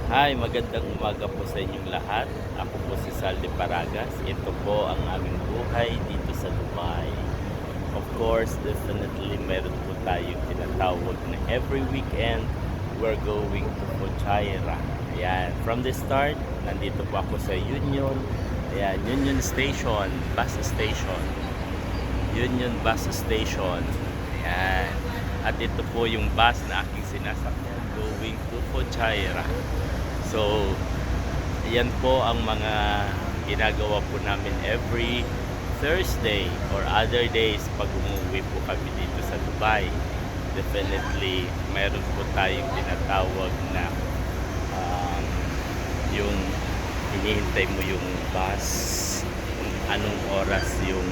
Hi, magandang umaga po sa inyong lahat. Ako po si Saldi Paragas. Ito po ang aming buhay dito sa Dubai. Of course, definitely meron po tayong tinatawag na every weekend we're going to Fujairah. Ayan, from the start, nandito po ako sa Union. Ayan, Union Station, bus station. Union Bus Station. Ayan. At ito po yung bus na aking sinasakyan going to Fujairah. So, yan po ang mga ginagawa po namin every Thursday or other days pag umuwi po kami dito sa Dubai. Definitely, meron po tayong tinatawag na yung hinihintay mo yung bus, kung anong oras yung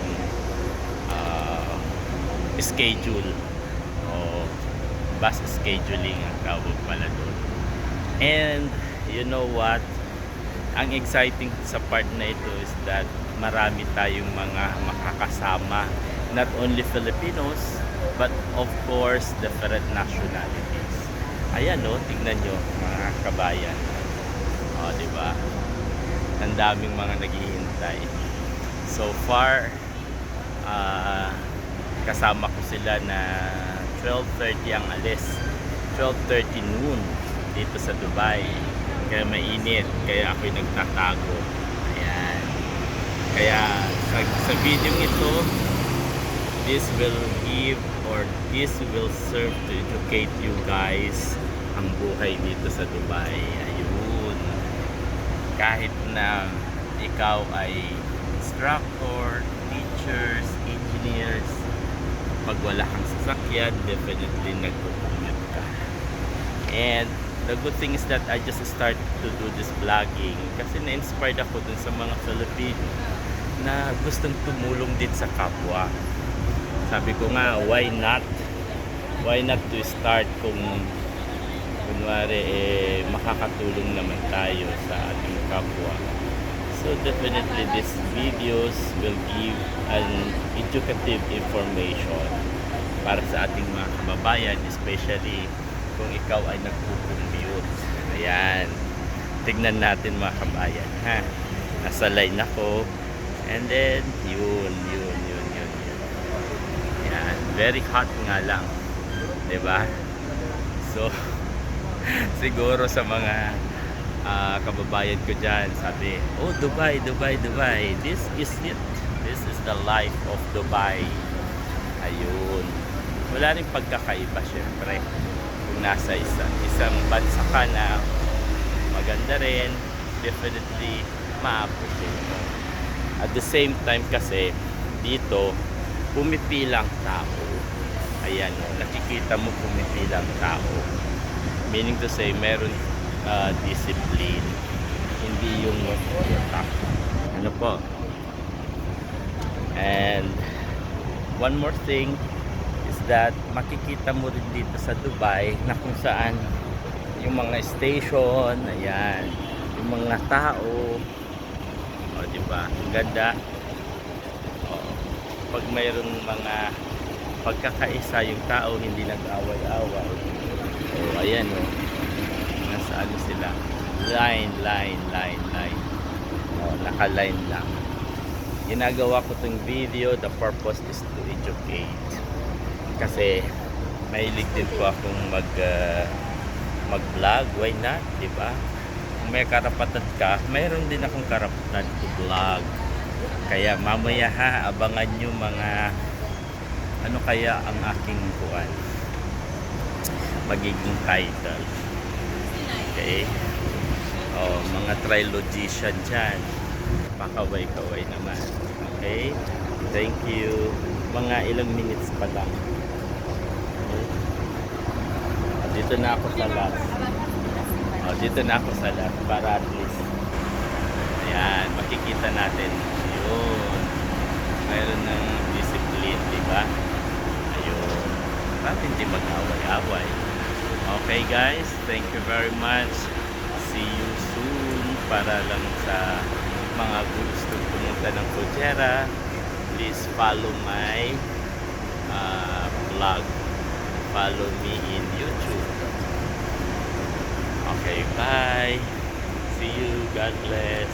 schedule o bus scheduling ang tawag pala doon. And you know what? Ang exciting sa part na ito is that marami tayong mga makakasama. Not only Filipinos, but of course, different nationalities. Ayan o, tingnan nyo mga kabayan. O, diba? Ang daming mga naghihintay. So far, kasama ko sila na 12:30 ang alis. 12:30 noon dito sa Dubai. Kaya mainit, kaya ako'y nagtatago. Ayan. Kaya sa video ito, this will give or this will serve to educate you guys ang buhay dito sa Dubai. Ayun. Kahit na ikaw ay instructor, teachers, engineers, pag wala kang sasakyan, definitely nagpo-commute ka. And the good thing is that I just started to do this vlogging kasi na-inspired ako dun sa mga Filipino na gustong tumulong din sa kapwa. Sabi ko nga, why not? Why not to start kung kunwari makakatulong naman tayo sa ating kapwa. So definitely these videos will give an educative information para sa ating mga kababayan, especially kung ikaw ay nagpo-commute. Ayan. Tignan natin mga kabayan, ha. Nasa line ako. And then, yun. Ayan. Very hot nga lang. Diba? So, siguro sa mga kababayan ko dyan, sabi, oh, Dubai. This is it. This is the life of Dubai. Ayun. Wala rin pagkakaiba, syempre. Nasa isang bansa ka na maganda rin, definitely ma-appreciate mo. At the same time kasi dito pumipilang tao. Ayan, nakikita mo pumipilang tao, meaning to say meron discipline, hindi yung ano po. And one more thing that makikita mo rin dito sa Dubai na kung saan yung mga station, ayan, yung mga tao, o diba, ang ganda. O, pag mayroong mga pagkakaisa yung tao, hindi nag-away-away. O ayan o, nasa ano sila, line. O, naka-line lang. Ginagawa ko itong video, the purpose is to educate. Kasi mahilig din po akong mag-vlog, why not, di ba? Kung may karapatan ka, mayroon din akong karapatan to vlog. Kaya mamaya ha, abangan nyo mga ano kaya ang aking buwan magiging title. Okay? Oh, mga trilogy siya dyan. Pakaway-kaway naman. Okay? Thank you. Mga ilang minutes pa lang. Dito na ako sa last. Dito na ako sa last para at least ayan, makikita natin yun, mayroon ng discipline, diba? Ayun, para hindi mag-away-away. Okay guys, thank you very much. See you soon. Para lang sa mga gusto pumunta ng Fujairah, please follow my vlog. Follow me in YouTube. Okay, bye. God bless.